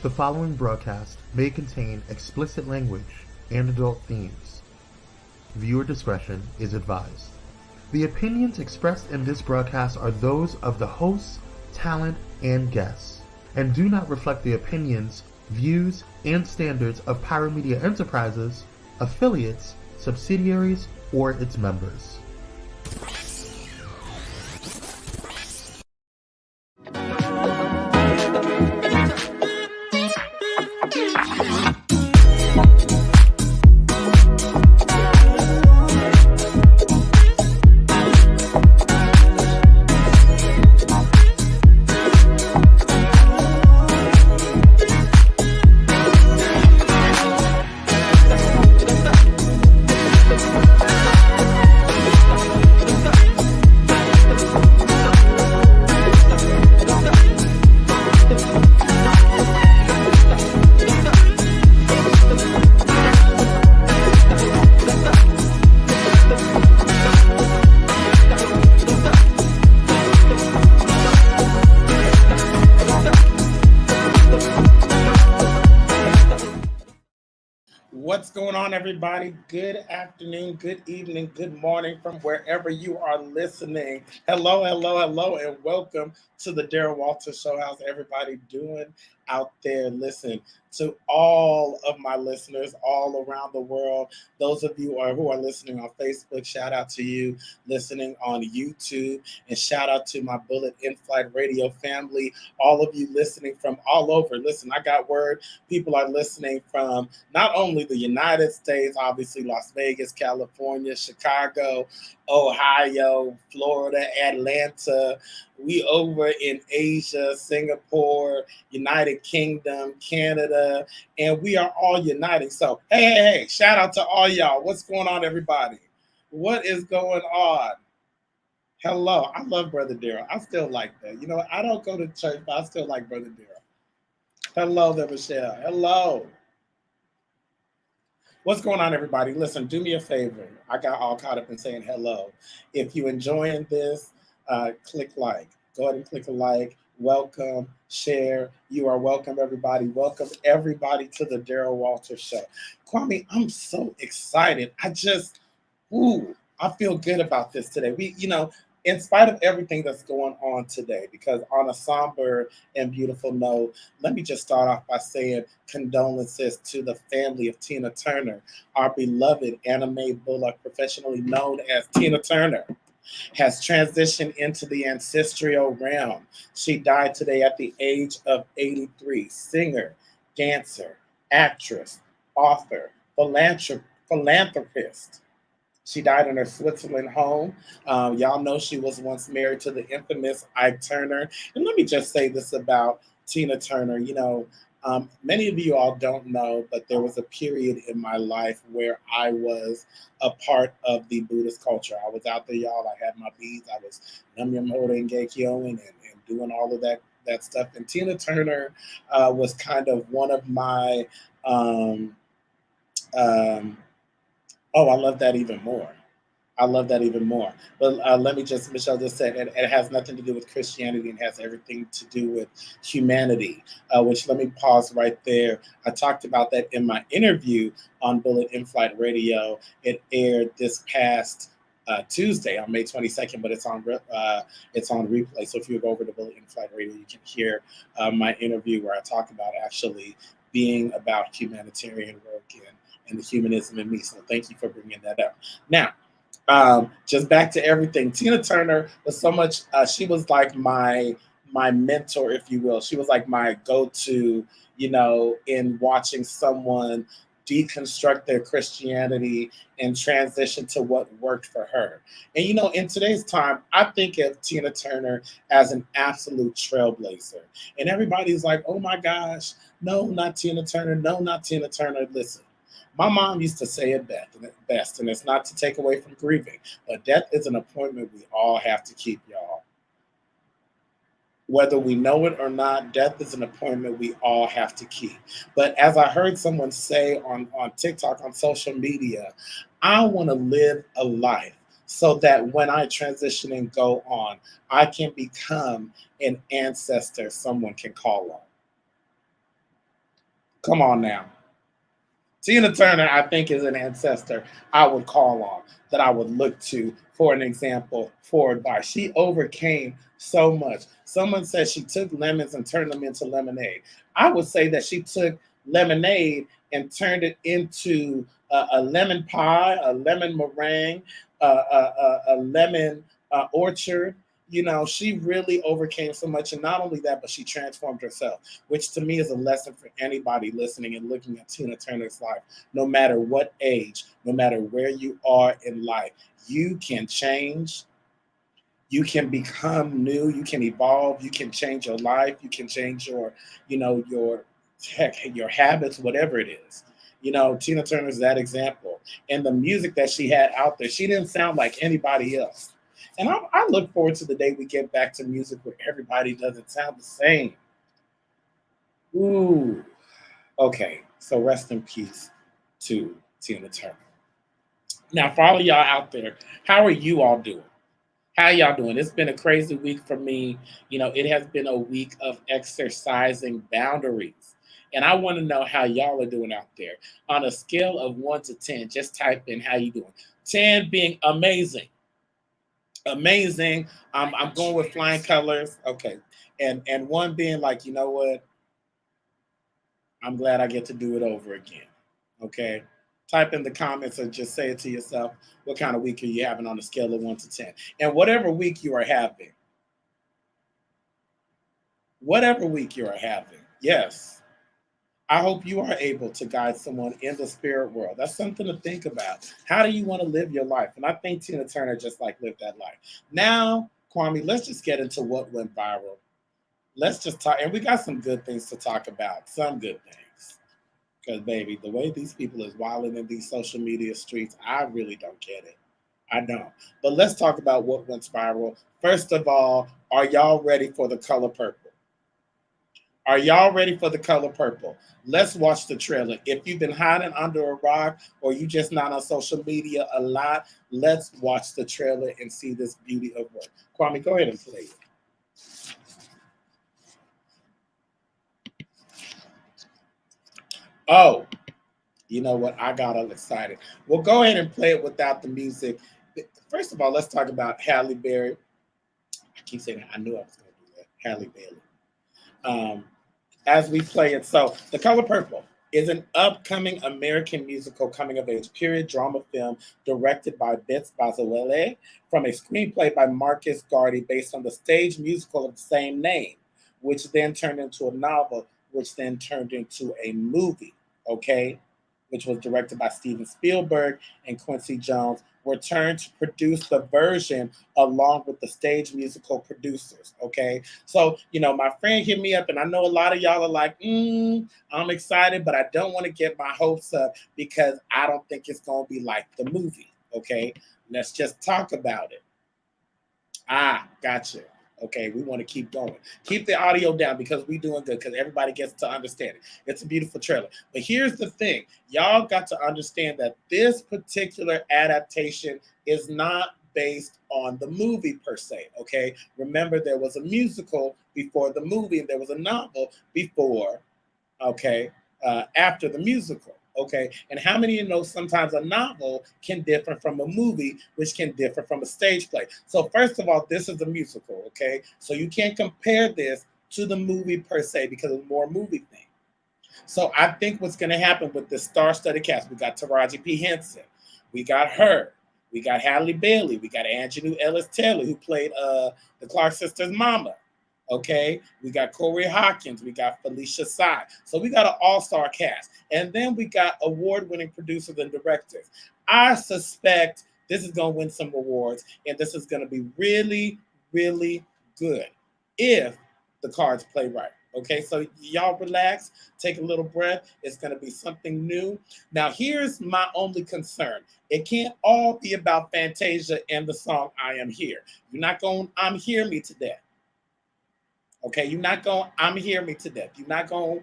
The following broadcast may contain explicit language and adult themes. Viewer discretion is advised. The opinions expressed in this broadcast are those of the hosts, talent, and guests, and do not reflect the opinions, views, and standards of Pyromedia Enterprises, affiliates, subsidiaries, or its members. What's going on, everybody? Good afternoon, good evening, good morning from wherever you are listening. Hello, and welcome to the Daryl Walter Show. How's everybody doing out there? Listen, to all of my listeners all around the world, those of you who are listening on Facebook, shout out to you listening on YouTube, and shout out to my Bullet In-Flight Radio family, all of you listening from all over. Listen, I got word people are listening from not only the United States, obviously Las Vegas, California, Chicago, Ohio, Florida, Atlanta. We over in Asia, Singapore, United Kingdom, Canada, and we are all uniting. So, hey, shout out to all y'all. What's going on, everybody? What is going on? Hello. I love Brother Daryl. I still like that. You know, I don't go to church, but I still like Brother Daryl. Hello there, Michelle. Hello. What's going on, everybody? Listen, do me a favor. I got all caught up in saying hello. If you're enjoying this, click like. Go ahead and click a like. Welcome, share. You are welcome, everybody. Welcome, everybody, to the Daryl Walter Show. Kwame, I'm so excited. I feel good about this today. In spite of everything that's going on today, because on a somber and beautiful note, let me just start off by saying condolences to the family of Tina Turner, our beloved anime bullock, professionally known as Tina Turner, has transitioned into the ancestral realm. She died today at the age of 83. Singer, dancer, actress, author, philanthropist. She died in her Switzerland home. Y'all know she was once married to the infamous Ike Turner. And let me just say this about Tina Turner. Many of you all don't know, but there was a period in my life where I was a part of the Buddhist culture. I was out there, y'all. I had my beads. I was mmhmmm and doing all of that stuff. And Tina Turner was kind of one of my I love that even more. But let me just, Michelle just said, it has nothing to do with Christianity and has everything to do with humanity, which let me pause right there. I talked about that in my interview on Bullet In-Flight Radio. It aired this past Tuesday on May 22nd, but it's on replay. So if you go over to Bullet In-Flight Radio, you can hear my interview where I talk about actually being about humanitarian work and the humanism in me. So thank you for bringing that up. Now, just back to everything. Tina Turner was so much, she was like my mentor, if you will. She was like my go-to, in watching someone deconstruct their Christianity and transition to what worked for her. And, in today's time, I think of Tina Turner as an absolute trailblazer. And everybody's like, oh my gosh, no, not Tina Turner. No, not Tina Turner. Listen. My mom used to say it best, and it's not to take away from grieving, but death is an appointment we all have to keep, y'all. Whether we know it or not, death is an appointment we all have to keep. But as I heard someone say on TikTok, on social media, I want to live a life so that when I transition and go on, I can become an ancestor someone can call on. Come on now. Tina Turner, I think, is an ancestor I would call on, that I would look to for an example, for advice. She overcame so much. Someone said she took lemons and turned them into lemonade. I would say that she took lemonade and turned it into a lemon pie, a lemon meringue, a lemon orchard. You know, she really overcame so much. And not only that, but she transformed herself, which to me is a lesson for anybody listening and looking at Tina Turner's life. No matter what age, no matter where you are in life, you can change. You can become new. You can evolve. You can change your life. You can change your, your habits, whatever it is. You know, Tina Turner's that example. And the music that she had out there, she didn't sound like anybody else. And I look forward to the day we get back to music where everybody doesn't sound the same. Ooh. Okay, so rest in peace to Tina Turner. Now, for all of y'all out there, how are you all doing? How y'all doing? It's been a crazy week for me. You know, it has been a week of exercising boundaries. And I want to know how y'all are doing out there. On a scale of 1 to 10, just type in how you doing. 10 being amazing. Amazing. I'm going with flying colors. Okay. And 1 being like, you know what? I'm glad I get to do it over again. Okay. Type in the comments or just say it to yourself. What kind of week are you having on a scale of 1 to 10? And whatever week you are having, yes, I hope you are able to guide someone in the spirit world. That's something to think about. How do you want to live your life? And I think Tina Turner just like lived that life. Now, Kwame, let's just get into what went viral. Let's just talk, and we got some good things to talk about. Some good things. Because, baby, the way these people is wilding in these social media streets, I really don't get it. I don't. But let's talk about what went viral. First of all, are y'all ready for the color purple? Are y'all ready for the color purple? Let's watch the trailer. If you've been hiding under a rock or you just not on social media a lot, let's watch the trailer and see this beauty of work. Kwame, go ahead and play it. Oh, you know what? I got all excited. Well, go ahead and play it without the music. First of all, let's talk about Halle Berry. I keep saying that. I knew I was going to do that. Halle Bailey. As we play it. So, The Color Purple is an upcoming American musical coming of age period drama film directed by Vince Bazzuele from a screenplay by Marcus Gardy based on the stage musical of the same name, which then turned into a novel, which then turned into a movie, okay? Which was directed by Steven Spielberg and Quincy Jones, returned to produce the version along with the stage musical producers. Okay. So, my friend hit me up, and I know a lot of y'all are like, I'm excited, but I don't want to get my hopes up because I don't think it's going to be like the movie. Okay. Let's just talk about it. Gotcha. Okay, we want to keep going. Keep the audio down because we're doing good, because everybody gets to understand it. It's a beautiful trailer. But here's the thing. Y'all got to understand that this particular adaptation is not based on the movie per se, okay? Remember, there was a musical before the movie, and there was a novel before, okay, after the musical. Okay, and how many of you know sometimes a novel can differ from a movie, which can differ from a stage play? So first of all, this is a musical, okay? So you can't compare this to the movie per se because it's more movie thing. So I think what's going to happen with the star-studded cast, we got Taraji P. Henson, we got her, we got Halle Bailey, we got Angelou Ellis Taylor, who played the Clark sisters' mama. Okay, we got Corey Hawkins, we got Felicia Sy. So we got an all-star cast. And then we got award-winning producers and directors. I suspect this is going to win some awards, and this is going to be really, really good if the cards play right. Okay, so y'all relax, take a little breath. It's going to be something new. Now, here's my only concern. It can't all be about Fantasia and the song I Am Here. You're not going, I'm Hear Me to Death. Okay, you're not going, I'm Hear Me to Death. You're not going,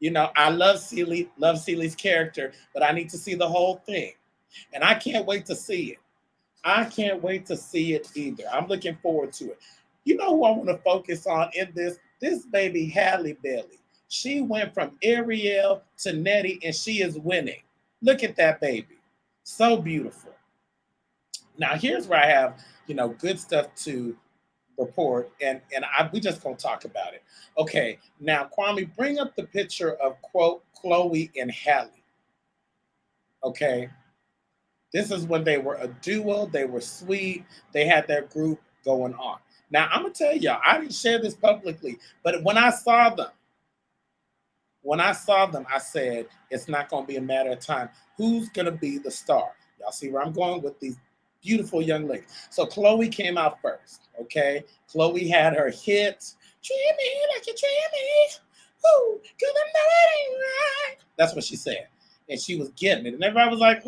I love Celi's character, but I need to see the whole thing. And I can't wait to see it. I can't wait to see it either. I'm looking forward to it. You know who I want to focus on in this? This baby Halle Bailey. She went from Ariel to Nettie, and she is winning. Look at that baby. So beautiful. Now, here's where I have, good stuff to report, and we just gonna talk about it. Okay, now Kwame, bring up the picture of quote Chloe and Halle. Okay, this is when they were a duo. They were sweet. They had their group going on. Now I'm gonna tell y'all, I didn't share this publicly, but when I saw them, I said it's not gonna be a matter of time. Who's gonna be the star? Y'all see where I'm going with these beautiful young ladies. So Chloe came out first. Okay, Chloe had her hit. Treat me like you treat me. Ooh, 'cause I know it ain't right. That's what she said. And she was getting it. And everybody was like,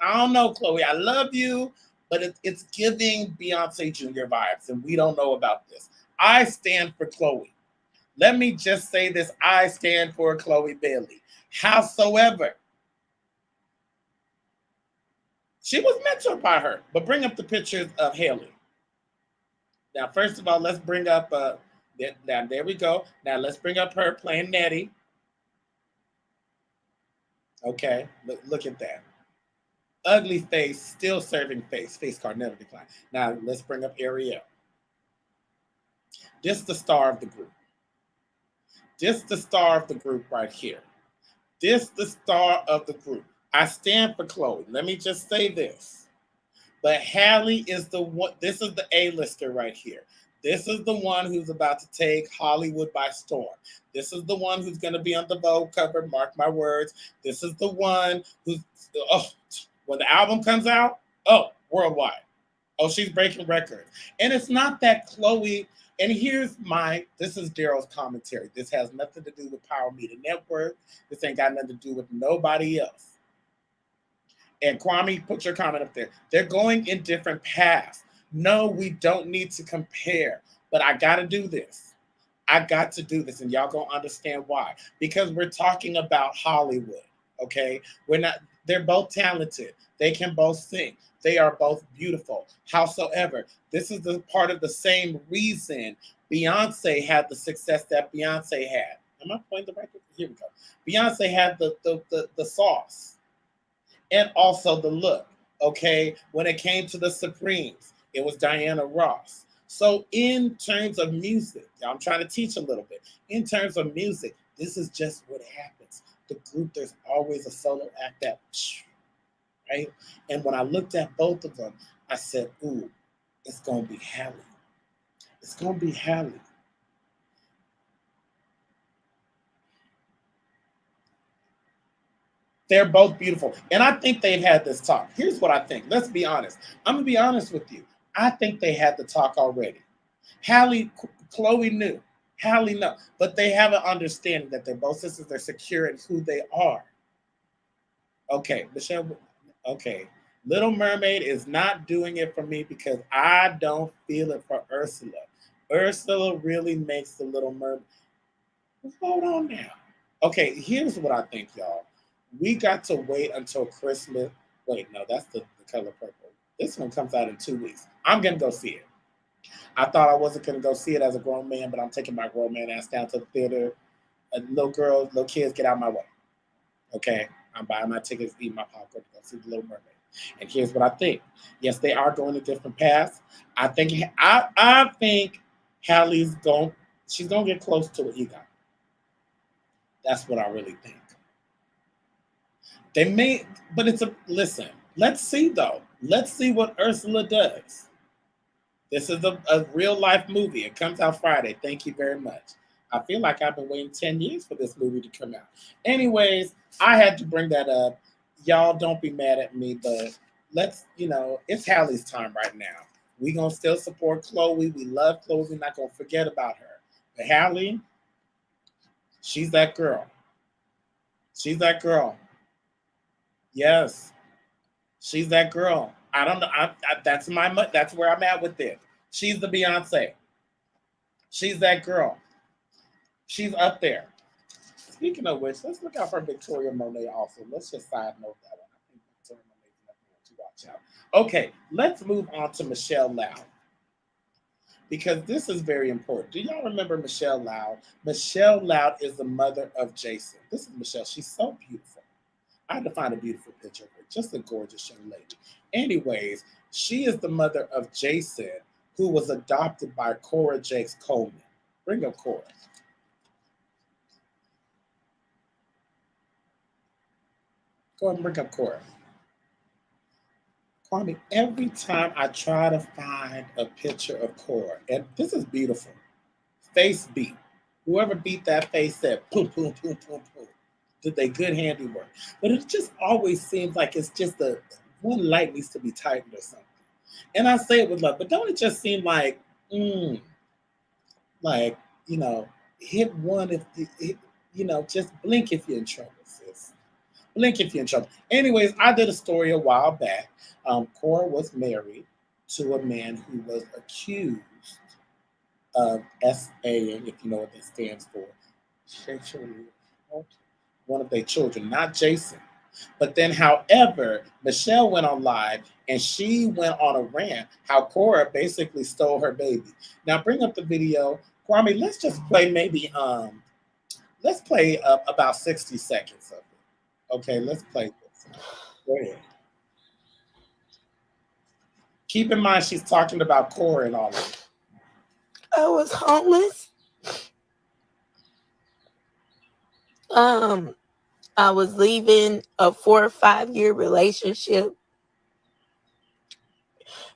I don't know, Chloe. I love you, but it's giving Beyonce Jr. vibes, and we don't know about this. I stand for Chloe. Let me just say this. I stand for Chloe Bailey. Howsoever, she was mentored by her. But bring up the pictures of Haley. Now, first of all, let's bring up, there we go. Now, let's bring up her playing Nettie. Okay, look at that. Ugly face, still serving face. Face card never declined. Now, let's bring up Ariel. This is the star of the group. This the star of the group right here. This the star of the group. I stand for Chloe. Let me just say this. But Halle is the one. This is the A-lister right here. This is the one who's about to take Hollywood by storm. This is the one who's going to be on the Vogue cover. Mark my words. This is the one who's, when the album comes out, worldwide. Oh, she's breaking records. And it's not that Chloe, and this is Daryl's commentary. This has nothing to do with Power Media Network. This ain't got nothing to do with nobody else. And Kwame, put your comment up there. They're going in different paths. No, we don't need to compare, but I got to do this. I got to do this, and y'all gonna understand why. Because we're talking about Hollywood, okay? They're both talented. They can both sing. They are both beautiful. Howsoever, this is the part of the same reason Beyonce had the success that Beyonce had. Am I pointing the right? Here we go. Beyonce had the sauce and also the look, okay? When it came to the Supremes, it was Diana Ross. So in terms of music, I'm trying to teach a little bit. In terms of music, this is just what happens. The group, there's always a solo act that, right? And when I looked at both of them, I said, ooh, it's going to be Halle. It's going to be Halle. They're both beautiful. And I think they've had this talk. Here's what I think. Let's be honest. I'm going to be honest with you. I think they had the talk already. Chloe knew. Halle no. But they have an understanding that they're both sisters. They're secure in who they are. Okay, Michelle. Okay. Little Mermaid is not doing it for me because I don't feel it for Ursula. Ursula really makes the Little Mermaid. Hold on now. Okay, here's what I think, y'all. We got to wait until Christmas. Wait, no, that's the color purple. This one comes out in 2 weeks. I'm going to go see it. I thought I wasn't going to go see it as a grown man, but I'm taking my grown man ass down to the theater. Little kids, get out of my way. Okay? I'm buying my tickets, eating my popcorn to go see The Little Mermaid. And here's what I think. Yes, they are going to different paths. I think Halle's she's going to get close to what you got. That's what I really think. They may, but listen, let's see though. Let's see what Ursula does. This is a real life movie. It comes out Friday. Thank you very much. I feel like I've been waiting 10 years for this movie to come out. Anyways, I had to bring that up. Y'all don't be mad at me, but it's Halle's time right now. We're going to still support Chloe. We love Chloe. We're not going to forget about her. But Halle, she's that girl. She's that girl. Yes, she's that girl. I don't know. That's where I'm at with it. She's the Beyonce. She's that girl. She's up there. Speaking of which, let's look out for Victoria Monet also. Let's just side note that one. I think Victoria Monet is nothing to watch out. Okay, let's move on to Michelle Lau. because this is very important. Do y'all remember Michelle Loud? Michelle Loud is the mother of Jason. This is Michelle. She's so beautiful. I had to find a beautiful picture of her. Just a gorgeous young lady. Anyways, she is the mother of Jason, who was adopted by Cora Jakes Coleman. Bring up Cora. Go ahead and bring up Cora. Kwame, every time I try to find a picture of Cora, and this is beautiful, face beat. Whoever beat that face said, boom, boom, boom, boom, boom. Did they good handiwork? But it just always seems like it's just one light needs to be tightened or something. And I say it with love, but don't it just seem like, like, hit one just blink if you're in trouble, sis. Blink if you're in trouble. Anyways, I did a story a while back. Cora was married to a man who was accused of SAing, if you know what that stands for, sexually one of their children, not Jason. But then, however, Michelle went on live and she went on a rant how Cora basically stole her baby. Now, bring up the video. Kwame, let's just play let's play about 60 seconds of it. Okay, let's play this. Go ahead. Keep in mind, she's talking about Cora and all of it. I was homeless. I was leaving a 4 or 5 year relationship.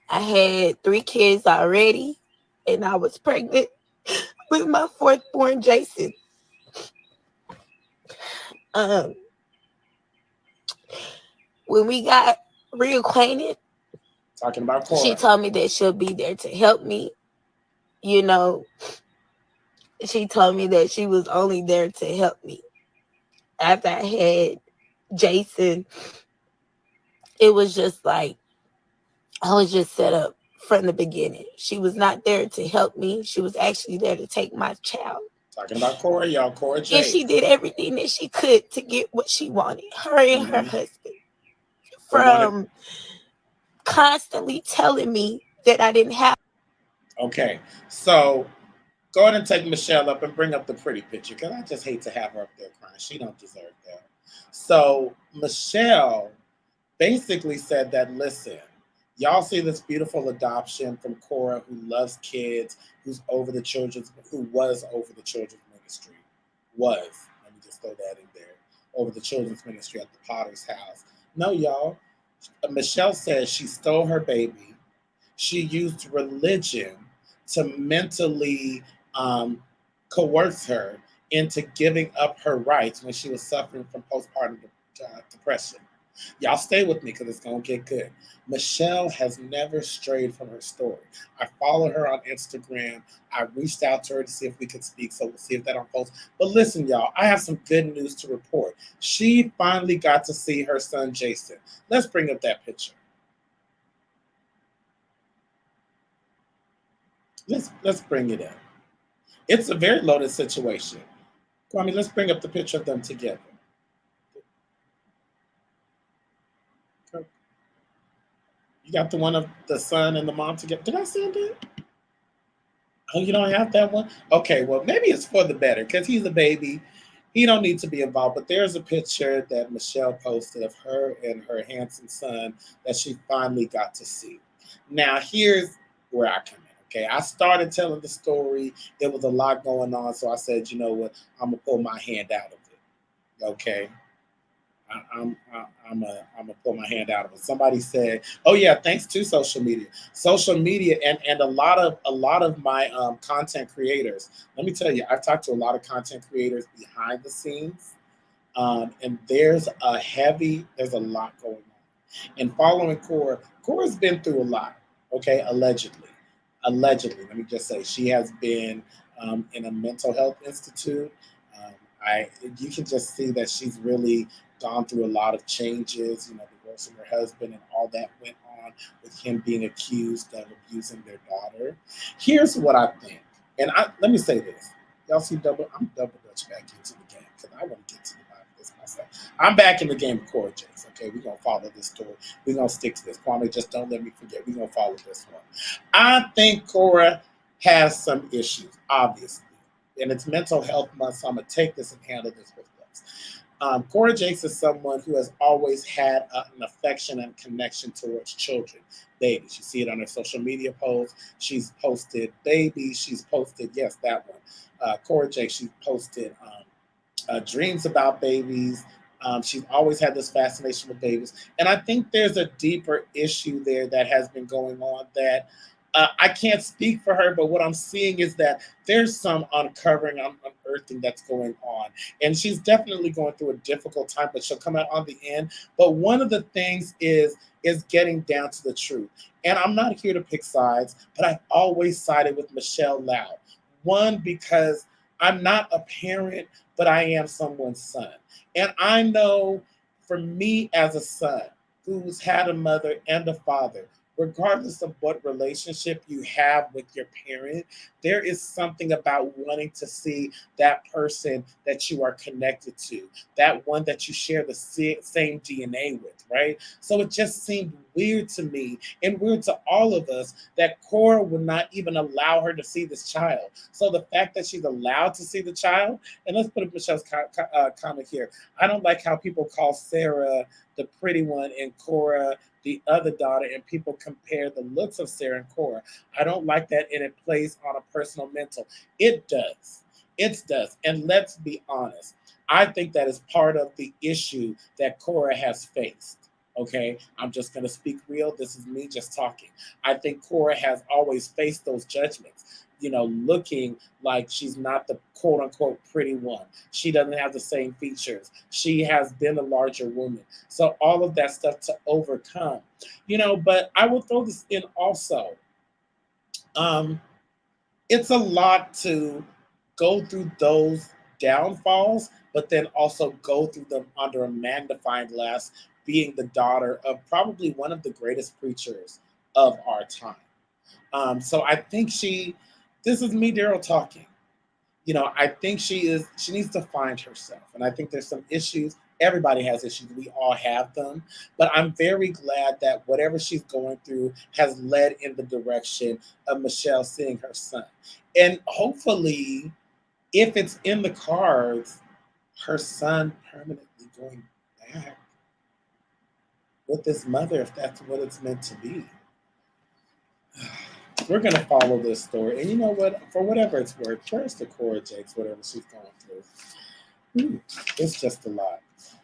I had 3 kids already, and I was pregnant with my 4th born, Jason. When we got reacquainted, talking about Cora, she told me that she'll be there to help me. She told me that she was only there to help me. After I had Jason, it was just like I was just set up from the beginning. She was not there to help me. She was actually there to take my child. Talking about Cora, y'all, Cora Jakes. And she did everything that she could to get what she wanted, her and her husband. From constantly telling me that I didn't have. Okay, so go ahead and take Michelle up and bring up the pretty picture, because I just hate to have her up there crying. She don't deserve that. So Michelle basically said that, listen, y'all see this beautiful adoption from Cora, who loves kids, who was over the children's ministry. Let me just throw that in there. Over the children's ministry at the Potter's house. No, y'all. Michelle says she stole her baby. She used religion to mentally coerce her into giving up her rights when she was suffering from postpartum depression. Y'all stay with me because it's going to get good. Michelle has never strayed from her story. I follow her on Instagram. I reached out to her to see if we could speak, so we'll see if that unfolds. But listen, y'all, I have some good news to report. She finally got to see her son, Jason. Let's bring up that picture. Let's bring it in. It's a very loaded situation. Kwame, let's bring up the picture of them together. You got the one of the son and the mom together. Did I send it? Oh, you don't have that one? Okay, well, maybe it's for the better because he's a baby. He don't need to be involved. But there's a picture that Michelle posted of her and her handsome son that she finally got to see. Now, here's where I come in. Okay, I started telling the story. There was a lot going on. So I said, you know what? I'm going to pull my hand out of it. Okay. I'm gonna pull my hand out of it. Somebody said, "Oh yeah, thanks to social media, and a lot of my content creators." Let me tell you, I've talked to a lot of content creators behind the scenes, and there's a lot going on. And following Cora's been through a lot. Okay, allegedly. Let me just say, she has been in a mental health institute. You can just see that she's really gone through a lot of changes, divorcing her husband and all that went on with him being accused of abusing their daughter. Here's what I think. And let me say this. Y'all see I'm double dutch back into the game because I want to get to the bottom of this myself. I'm back in the game of Cora Jakes. Okay, we're going to follow this story. We're going to stick to this. Kwame, just don't let me forget. We're going to follow this one. I think Cora has some issues, obviously. And it's Mental Health Month, so I'm going to take this and handle this with us. Cora Jakes is someone who has always had an affection and connection towards children, babies. You see it on her social media posts. She's posted babies. She's posted, yes, that one. Cora Jakes, she's posted dreams about babies. She's always had this fascination with babies. And I think there's a deeper issue there that has been going on that I can't speak for her, but what I'm seeing is that there's some uncovering, unearthing that's going on. And she's definitely going through a difficult time, but she'll come out on the end. But one of the things is getting down to the truth. And I'm not here to pick sides, but I've always sided with Michelle Lau. One, because I'm not a parent, but I am someone's son. And I know for me as a son who's had a mother and a father, regardless of what relationship you have with your parent, there is something about wanting to see that person that you are connected to, that one that you share the same DNA with, right? So it just seemed weird to me and weird to all of us that Cora would not even allow her to see this child. So the fact that she's allowed to see the child, and let's put up Michelle's comment here. I don't like how people call Sarah the pretty one and Cora the other daughter, and people compare the looks of Sarah and Cora. I don't like that, and it plays on a personal mental. It does. It does. And let's be honest. I think that is part of the issue that Cora has faced. Okay, I'm just going to speak real. This is me just talking. I think Cora has always faced those judgments, looking like she's not the quote unquote pretty one. She doesn't have the same features. She has been a larger woman. So all of that stuff to overcome, but I will throw this in also. It's a lot to go through those downfalls, but then also go through them under a magnifying glass, being the daughter of probably one of the greatest preachers of our time. So I think this is me, Daryl, talking. I think she needs to find herself. And I think there's some issues. Everybody has issues. We all have them. But I'm very glad that whatever she's going through has led in the direction of Michelle seeing her son. And hopefully, if it's in the cards, her son permanently going back with his mother, if that's what it's meant to be. We're going to follow this story. And you know what? For whatever it's worth, prayers to Cora Jakes, whatever she's going through. It's just a lot.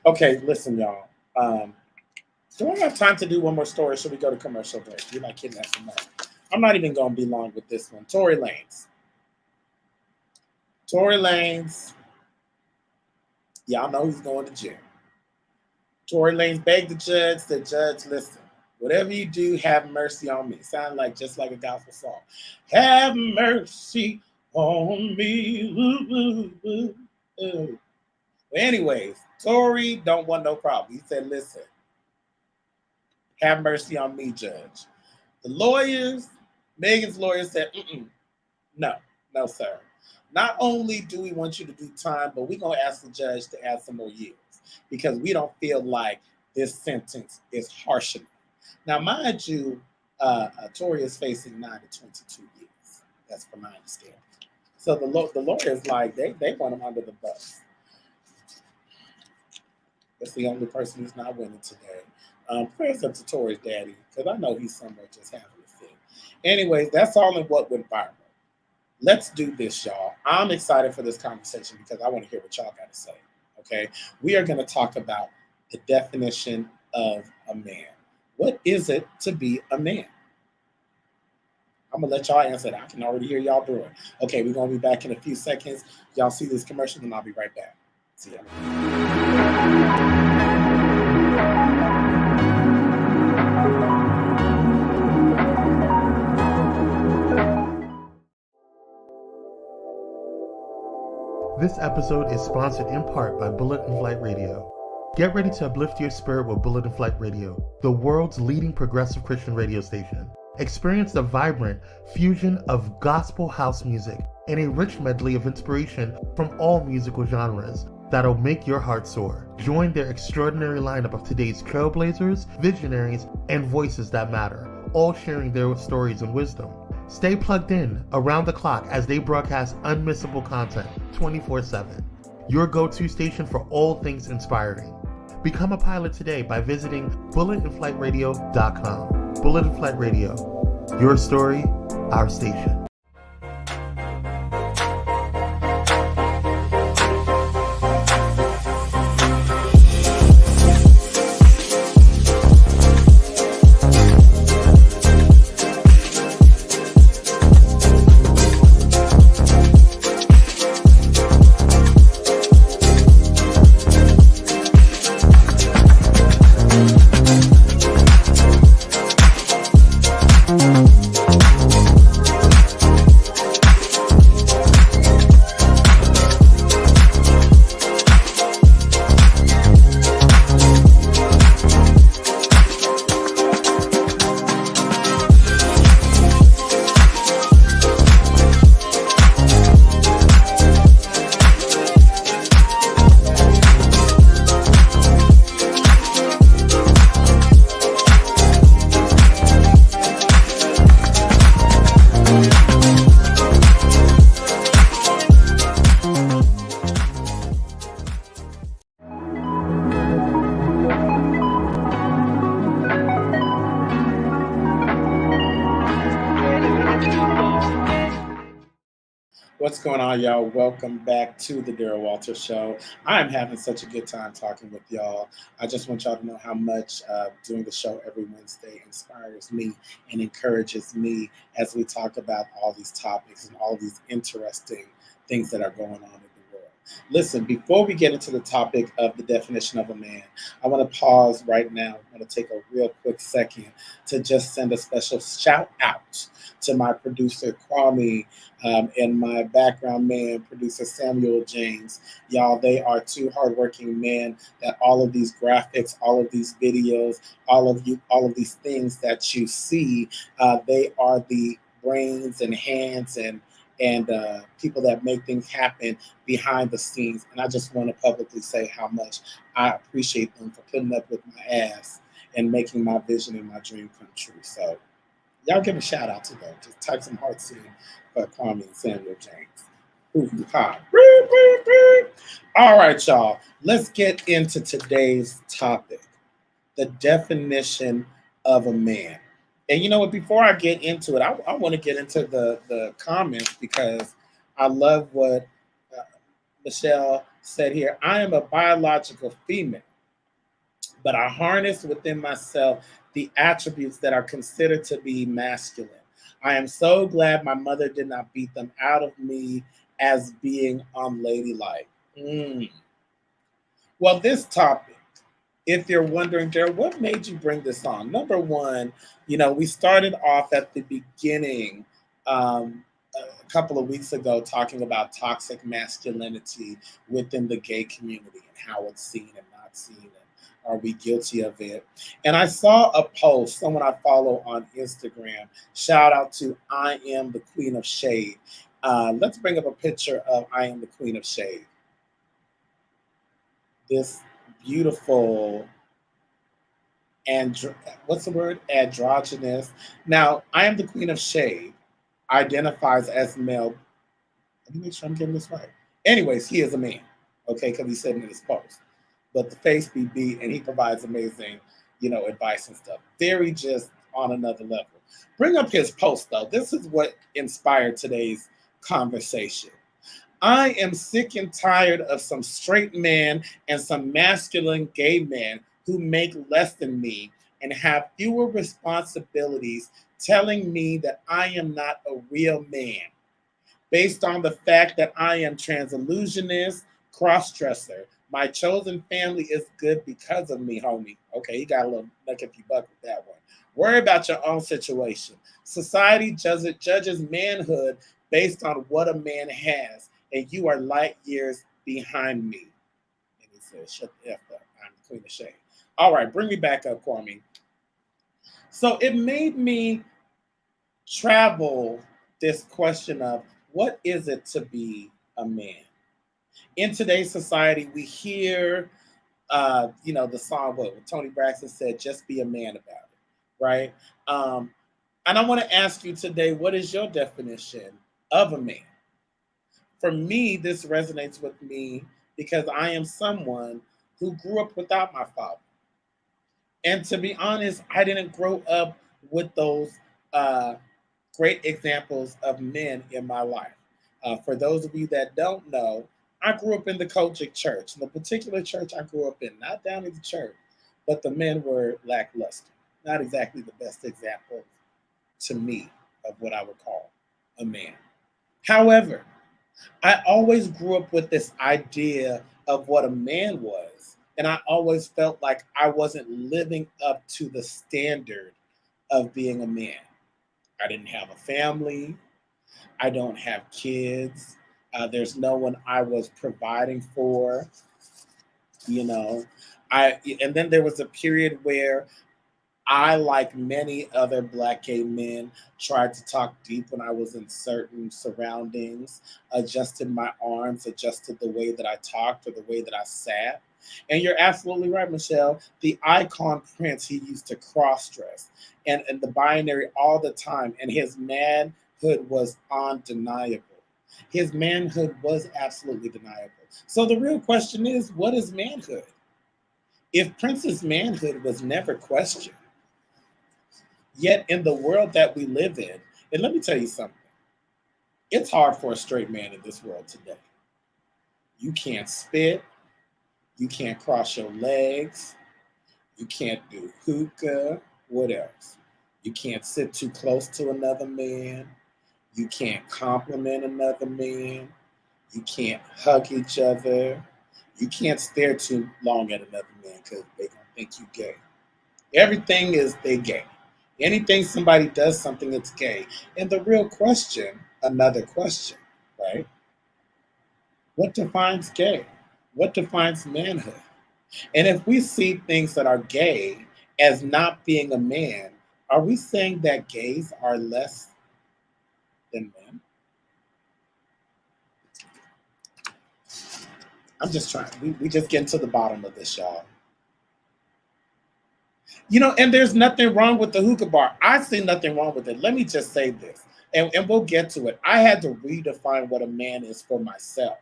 Okay, listen, y'all. Do I have time to do one more story? Should we go to commercial break? You're not kidding us enough. I'm not even going to be long with this one. Tory Lanez. Y'all know he's going to jail. Tory Lanez begged the judge, said, "Judge, listen. Whatever you do, have mercy on me." Sound like just like a gospel song. Have mercy on me. Ooh, ooh, ooh, ooh. Well, anyways, Tory don't want no problem. He said, "Listen, have mercy on me, Judge." The lawyers, Megan's lawyers said, no, sir. Not only do we want you to do time, but we're going to ask the judge to add some more years because we don't feel like this sentence is harsh enough. Now, mind you, Tory is facing 9 to 22 years. That's from my understanding. So the lawyers, like, they want him under the bus. That's the only person who's not winning today. Prayers up to Tory's daddy, because I know he's somewhere just having a fit. Anyways, that's all in what went viral. Let's do this, y'all. I'm excited for this conversation because I want to hear what y'all got to say, okay? We are going to talk about the definition of a man. What is it to be a man? I'm going to let y'all answer that. I can already hear y'all brewing. Okay, we're going to be back in a few seconds. Y'all see this commercial, and I'll be right back. See ya. This episode is sponsored in part by Bullet and Flight Radio. Get ready to uplift your spirit with Bullet and Flight Radio, the world's leading progressive Christian radio station. Experience the vibrant fusion of gospel house music and a rich medley of inspiration from all musical genres that'll make your heart soar. Join their extraordinary lineup of today's trailblazers, visionaries, and voices that matter, all sharing their stories and wisdom. Stay plugged in around the clock as they broadcast unmissable content 24/7. Your go-to station for all things inspiring. Become a pilot today by visiting bulletinflightradio.com. Bullet in Flight Radio. Your story, our station. What's going on, y'all? Welcome back to the Daryl Walter Show. I'm having such a good time talking with y'all. I just want y'all to know how much doing the show every Wednesday inspires me and encourages me as we talk about all these topics and all these interesting things that are going on in the world. Listen, before we get into the topic of the definition of a man, I want to pause right now. I'm going to take a real quick second to just send a special shout out to my producer, Kwame, and my background man, producer Samuel James. Y'all, they are two hardworking men that all of these graphics, all of these videos, all of these things that you see, they are the brains and hands and people that make things happen behind the scenes. And I just want to publicly say how much I appreciate them for putting up with my ass and making my vision and my dream come true. So y'all give a shout out to them. Just type some hearts in for Kwame and Samuel James. Ooh, ha. All right, y'all. Let's get into today's topic, the definition of a man. And you know what, before I get into it, I want to get into the comments because I love what Michelle said here. I am a biological female, but I harness within myself the attributes that are considered to be masculine. I am so glad my mother did not beat them out of me as being unladylike. Well, this topic, if you're wondering, Daryl, what made you bring this on? Number one, we started off at the beginning a couple of weeks ago talking about toxic masculinity within the gay community and how it's seen and not seen. Are we guilty of it? And I saw a post, someone I follow on Instagram, shout out to I Am the Queen of Shade. Let's bring up a picture of I Am the Queen of Shade. This beautiful, what's the word? Androgynous. Now, I Am the Queen of Shade identifies as male. Let me make sure I'm getting this right. Anyways, he is a man, okay, because he said in his post. But the face be beat, and he provides amazing, advice and stuff. Very just on another level. Bring up his post, though. This is what inspired today's conversation. I am sick and tired of some straight men and some masculine gay men who make less than me and have fewer responsibilities telling me that I am not a real man. Based on the fact that I am transillusionist, cross-dresser, my chosen family is good because of me, homie. Okay, you got a little luck if you buck with that one. Worry about your own situation. Society judges manhood based on what a man has, and you are light years behind me. And he says, shut the F up. I'm the Queen of Shade. All right, bring me back up, Kwame. So it made me travel this question of what is it to be a man? In today's society, we hear, the song what Tony Braxton said, just be a man about it, right? And I want to ask you today, what is your definition of a man? For me, this resonates with me because I am someone who grew up without my father. And to be honest, I didn't grow up with those uh, great examples of men in my life. For those of you that don't know, I grew up in the Kojic church. And the particular church I grew up in, not down in the church, but the men were lackluster. Not exactly the best example to me of what I would call a man. However, I always grew up with this idea of what a man was. And I always felt like I wasn't living up to the standard of being a man. I didn't have a family. I don't have kids. There's no one I was providing for, you know. And then there was a period where I, like many other Black gay men, tried to talk deep when I was in certain surroundings, adjusted my arms, adjusted the way that I talked or the way that I sat. And you're absolutely right, Michelle. The icon Prince, he used to cross dress and the binary all the time, and his manhood was undeniable. His manhood was absolutely deniable. So the real question is, what is manhood? If Prince's manhood was never questioned, yet in the world that we live in, and let me tell you something, it's hard for a straight man in this world today. You can't spit, you can't cross your legs, you can't do hookah, what else? You can't sit too close to another man, you can't compliment another man, you can't hug each other, you can't stare too long at another man because they gonna think you gay. Everything is they gay. Anything somebody does something, it's gay. And the real question, another question, right? What defines gay? What defines manhood? And if we see things that are gay as not being a man, are we saying that gays are less than men? I'm just trying. We just getting to the bottom of this, y'all. And there's nothing wrong with the hookah bar. I see nothing wrong with it. Let me just say this, and we'll get to it. I had to redefine what a man is for myself.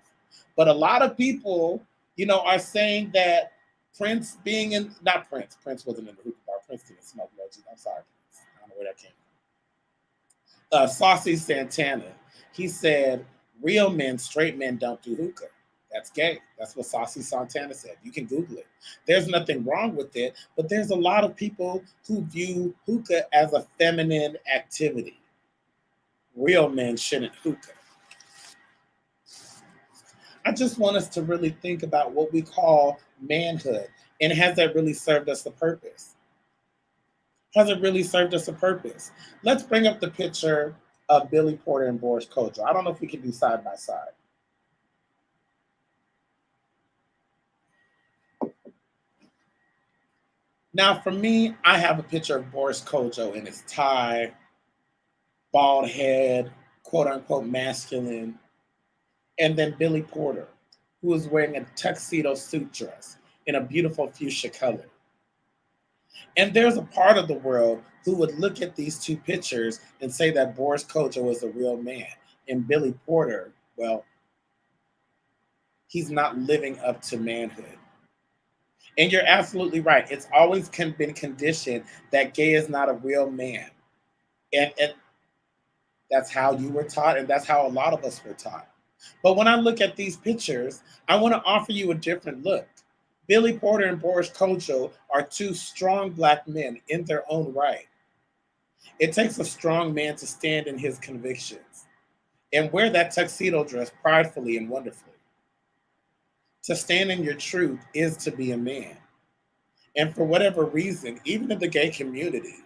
But a lot of people, are saying that Prince being in, not Prince, Prince wasn't in the hookah bar. Prince didn't smoke roses. I'm sorry, Prince. I don't know where that came from. Saucy Santana, he said, real men, straight men don't do hookah. That's gay. That's what Saucy Santana said. You can Google it. There's nothing wrong with it, but there's a lot of people who view hookah as a feminine activity. Real men shouldn't hookah. I just want us to really think about what we call manhood, and has that really served us a purpose? Has it really served us a purpose? Let's bring up the picture of Billy Porter and Boris Kodjoe. I don't know if we can do side by side. Now, for me, I have a picture of Boris Kodjoe in his tie, bald head, quote unquote masculine, and then Billy Porter, who is wearing a tuxedo suit dress in a beautiful fuchsia color. And there's a part of the world who would look at these two pictures and say that Boris Kodjoe is a real man. And Billy Porter, well, he's not living up to manhood. And you're absolutely right. It's always been conditioned that gay is not a real man. And that's how you were taught, and that's how a lot of us were taught. But when I look at these pictures, I want to offer you a different look. Billy Porter and Boris Kodjoe are two strong Black men in their own right. It takes a strong man to stand in his convictions and wear that tuxedo dress pridefully and wonderfully. To stand in your truth is to be a man. And for whatever reason, even in the gay community,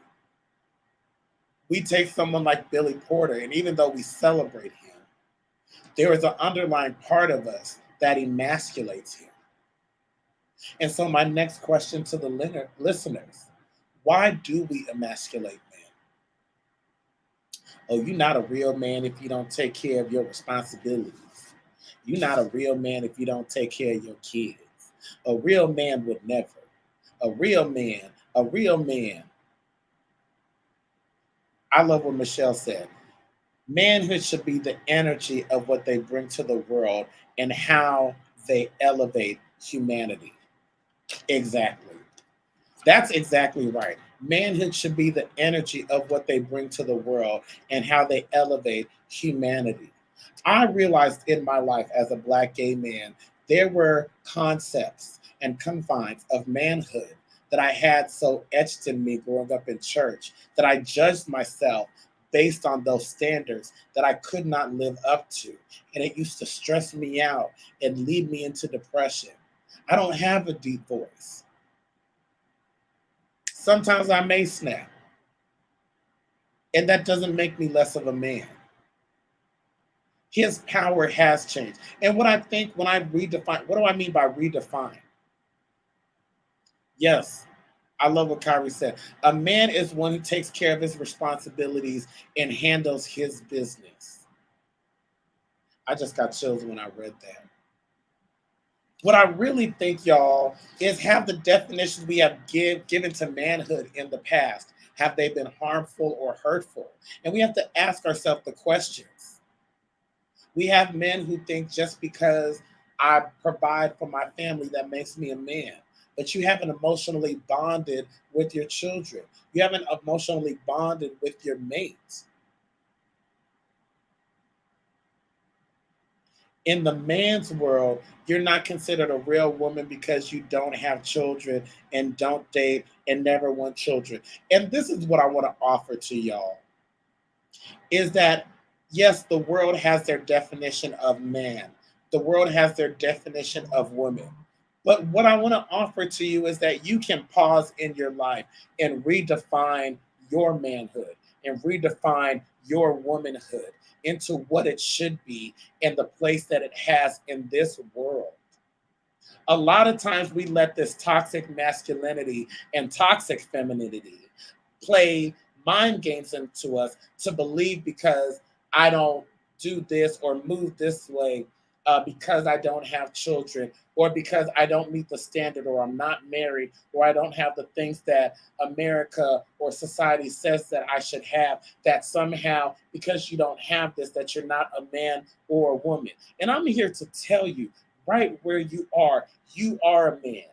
we take someone like Billy Porter, and even though we celebrate him, there is an underlying part of us that emasculates him. And so my next question to the listeners, why do we emasculate men? Oh, you're not a real man if you don't take care of your responsibilities. You're not a real man if you don't take care of your kids. A real man would never. A real man. I love what Michelle said. Manhood should be the energy of what they bring to the world and how they elevate humanity. Exactly. That's exactly right. Manhood should be the energy of what they bring to the world and how they elevate humanity. I realized in my life as a Black gay man, there were concepts and confines of manhood that I had so etched in me growing up in church that I judged myself based on those standards that I could not live up to. And it used to stress me out and lead me into depression. I don't have a deep voice. Sometimes I may snap, and that doesn't make me less of a man. His power has changed. And what I think when I redefine, what do I mean by redefine? Yes, I love what Kyrie said. A man is one who takes care of his responsibilities and handles his business. I just got chills when I read that. What I really think, y'all, is have the definitions we have given to manhood in the past, have they been harmful or hurtful? And we have to ask ourselves the questions. We have men who think just because I provide for my family, that makes me a man. But you haven't emotionally bonded with your children. You haven't emotionally bonded with your mates. In the man's world, you're not considered a real woman because you don't have children and don't date and never want children. And this is what I want to offer to y'all is that, yes, the world has their definition of man, the world has their definition of woman. But what I want to offer to you is that you can pause in your life and redefine your manhood and redefine your womanhood into what it should be and the place that it has in this world. A lot of times we let this toxic masculinity and toxic femininity play mind games into us to believe because I don't do this or move this way, because I don't have children, or because I don't meet the standard, or I'm not married, or I don't have the things that America or society says that I should have, that somehow because you don't have this, that you're not a man or a woman. And I'm here to tell you, right where you are a man,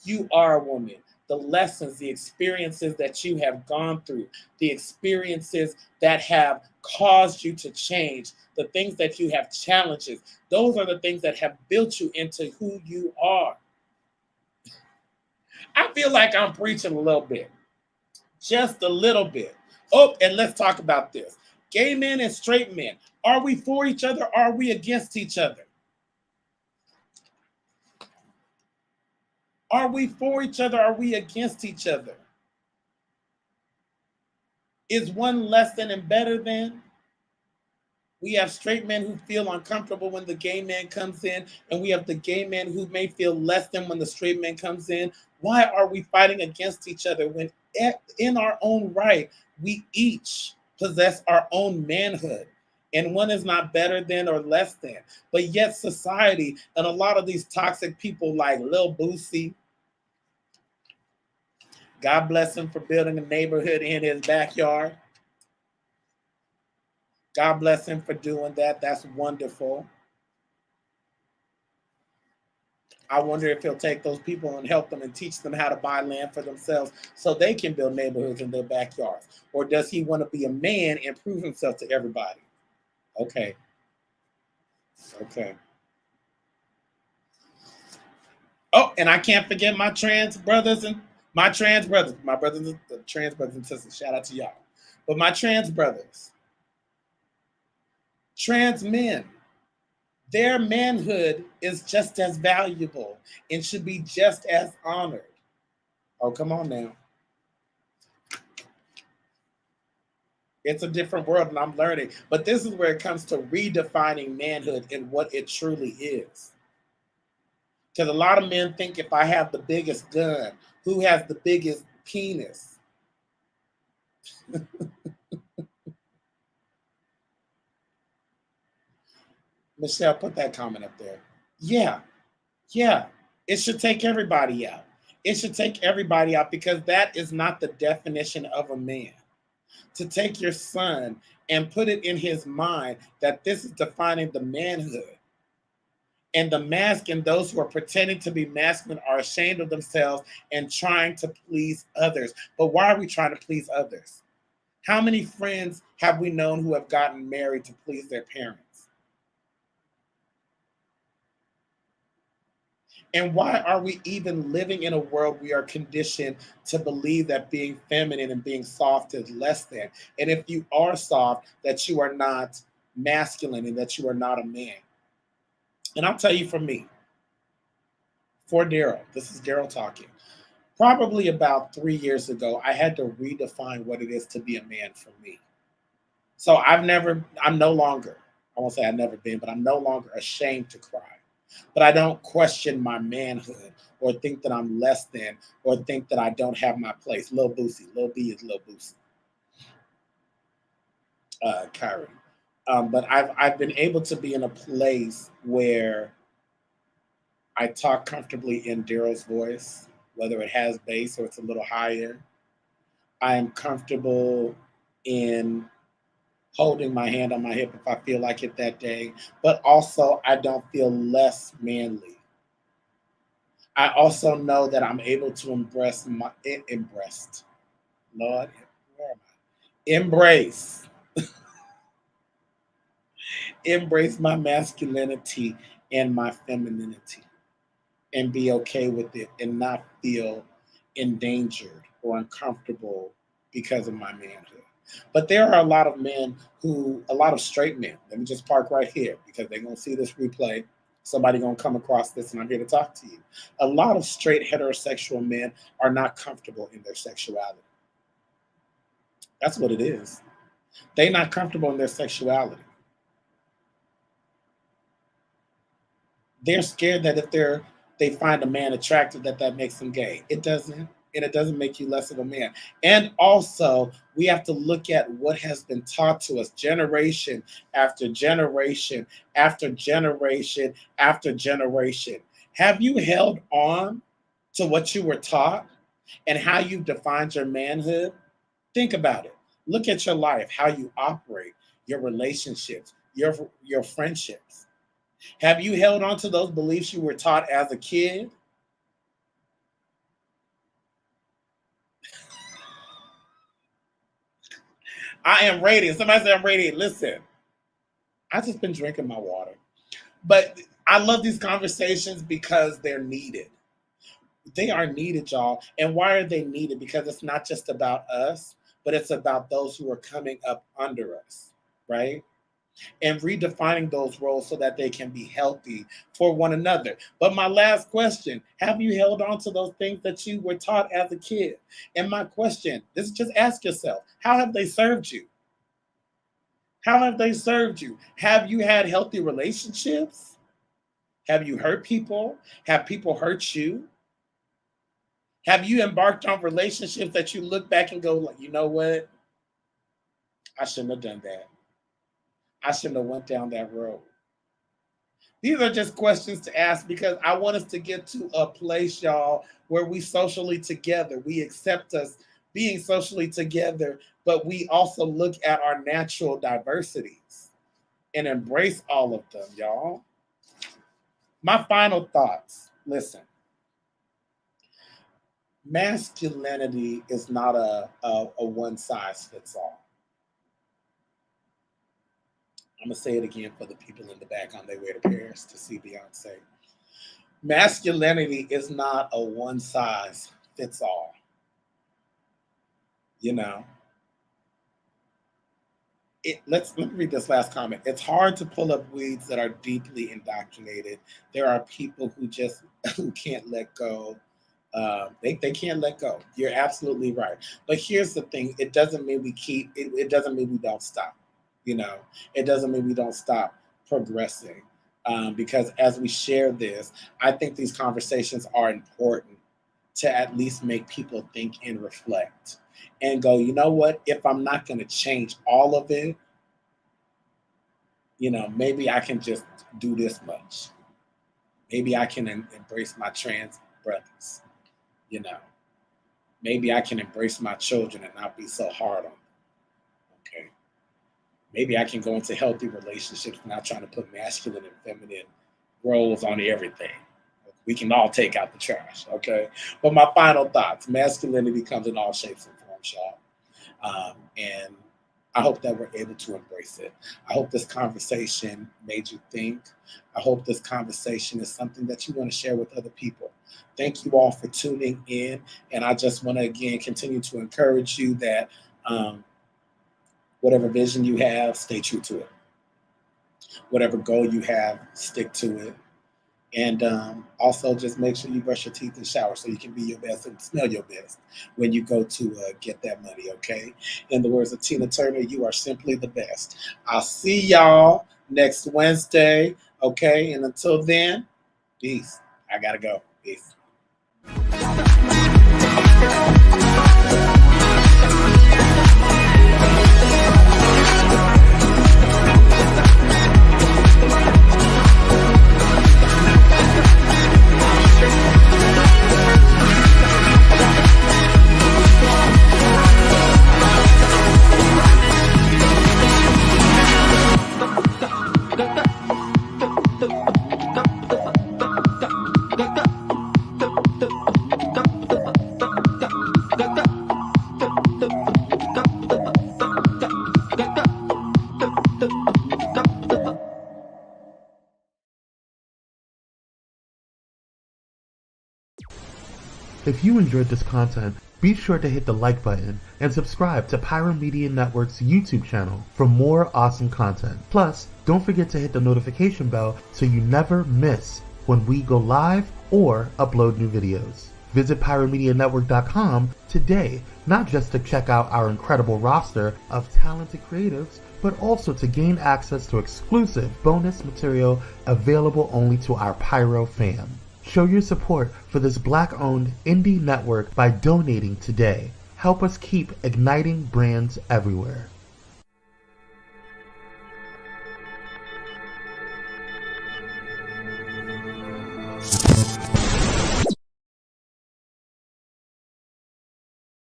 you are a woman. The lessons, the experiences that you have gone through, the experiences that have caused you to change, the things that you have challenges, those are the things that have built you into who you are. I feel like I'm preaching a little bit, just a little bit. Oh, and let's talk about this. Gay men and straight men, are we for each other? Are we against each other? Are we for each other? Are we against each other? Is one less than and better than? We have straight men who feel uncomfortable when the gay man comes in, and we have the gay men who may feel less than when the straight man comes in. Why are we fighting against each other when in our own right, we each possess our own manhood? And one is not better than or less than. But yet society and a lot of these toxic people like Lil Boosie, God bless him for building a neighborhood in his backyard. God bless him for doing that. That's wonderful. I wonder if he'll take those people and help them and teach them how to buy land for themselves so they can build neighborhoods in their backyards. Or does he want to be a man and prove himself to everybody? Okay. Okay. Oh, and I can't forget my trans brothers, my brothers and trans brothers and sisters. Shout out to y'all. But my trans brothers, trans men, their manhood is just as valuable and should be just as honored. Oh, come on now. It's a different world and I'm learning. But this is where it comes to redefining manhood and what it truly is. Because a lot of men think if I have the biggest gun, who has the biggest penis? Michelle, put that comment up there. Yeah, yeah. It should take everybody out. It should take everybody out because that is not the definition of a man. to take your son and put it in his mind that this is defining the manhood. And the mask and those who are pretending to be masculine are ashamed of themselves and trying to please others. But why are we trying to please others? How many friends have we known who have gotten married to please their parents? And why are we even living in a world we are conditioned to believe that being feminine and being soft is less than? And if you are soft, that you are not masculine and that you are not a man. And I'll tell you from me, for Daryl, this is Daryl talking. Probably about 3 years ago, I had to redefine what it is to be a man for me. So I'm no longer, I won't say I've never been, but I'm no longer ashamed to cry. But I don't question my manhood or think that I'm less than or think that I don't have my place. Lil Boosie. Lil B is Lil Boosie. Kyrie. But I've been able to be in a place where I talk comfortably in Daryl's voice, whether it has bass or it's a little higher. I am comfortable in holding my hand on my hip if I feel like it that day, but also I don't feel less manly. I also know that I'm able to Lord, where am I? Embrace my masculinity and my femininity and be okay with it and not feel endangered or uncomfortable because of my manhood. But there are a lot of straight men, let me just park right here because they're going to see this replay. Somebody going to come across this and I'm here to talk to you. A lot of straight heterosexual men are not comfortable in their sexuality. That's what it is. They're not comfortable in their sexuality. They're scared that if they find a man attractive, that makes them gay. It doesn't. And it doesn't make you less of a man. And also, we have to look at what has been taught to us generation after generation after generation after generation. Have you held on to what you were taught and how you defined your manhood? Think about it. Look at your life, how you operate, your relationships, your friendships. Have you held on to those beliefs you were taught as a kid? I am radiant. Somebody said I'm radiant. Listen, I just been drinking my water. But I love these conversations because they're needed. They are needed, y'all. And why are they needed? Because it's not just about us, but it's about those who are coming up under us, right? And redefining those roles so that they can be healthy for one another. But my last question, have you held on to those things that you were taught as a kid? And my question, is just ask yourself, how have they served you? How have they served you? Have you had healthy relationships? Have you hurt people? Have people hurt you? Have you embarked on relationships that you look back and go, like, you know what? I shouldn't have done that. I shouldn't have went down that road. These are just questions to ask because I want us to get to a place, y'all, where we socially together. We accept us being socially together, but we also look at our natural diversities and embrace all of them, y'all. My final thoughts. Listen, masculinity is not a one size fits all. I'm going to say it again for the people in the back on their way to Paris to see Beyonce. Masculinity is not a one size fits all. You know, let me read this last comment. It's hard to pull up weeds that are deeply indoctrinated. There are people who can't let go. They can't let go. You're absolutely right. But here's the thing: it doesn't mean it doesn't mean we don't stop. You know, it doesn't mean we don't stop progressing. Because as we share this, I think these conversations are important to at least make people think and reflect and go, you know what? If I'm not going to change all of it, you know, maybe I can just do this much. Maybe I can embrace my trans brothers, you know. Maybe I can embrace my children and not be so hard on them. Okay. Maybe I can go into healthy relationships, not trying to put masculine and feminine roles on everything. We can all take out the trash, okay? But my final thoughts, masculinity comes in all shapes and forms, y'all. And I hope that we're able to embrace it. I hope this conversation made you think. I hope this conversation is something that you want to share with other people. Thank you all for tuning in. And I just want to, again, continue to encourage you that whatever vision you have, stay true to it. Whatever goal you have, stick to it. And also just make sure you brush your teeth and shower so you can be your best and smell your best when you go to get that money, okay? In the words of Tina Turner, you are simply the best. I'll see y'all next Wednesday, okay? And until then, peace. I gotta go. Peace. If you enjoyed this content, be sure to hit the like button and subscribe to Pyro Media Network's YouTube channel for more awesome content. Plus, don't forget to hit the notification bell so you never miss when we go live or upload new videos. Visit pyromedianetwork.com today, not just to check out our incredible roster of talented creatives, but also to gain access to exclusive bonus material available only to our Pyro fam. Show your support for this Black-owned indie network by donating today. Help us keep igniting brands everywhere.